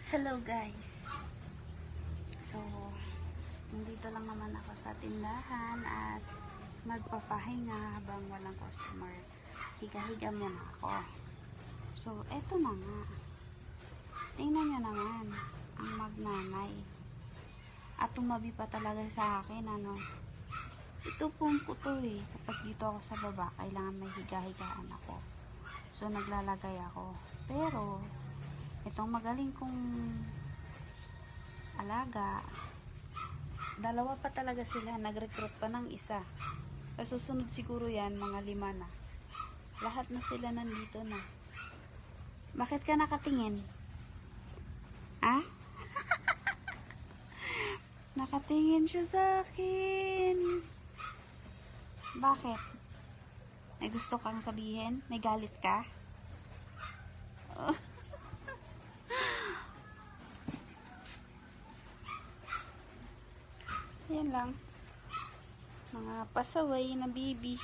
Hello guys. So, nandito lang naman ako sa tindahan at magpapahinga habang walang customer. Higa-higa muna ako. So, eto na nga. Tingnan nyo naman ang magnanay. At tumabi pa talaga sa akin, ano. Ito pong kuto eh. Kapag dito ako sa baba, kailangan may higa-higaan ako. So, naglalagay ako. Pero, itong magaling kong alaga, dalawa pa talaga sila, nag-recruit pa ng isa. Sa susunod siguro yan, mga 5 na. Lahat na sila nandito na. Bakit ka nakatingin? Ha? Nakatingin siya sa akin. Bakit? May gusto kang sabihin? May galit ka? Yan lang. Mga pasaway na baby.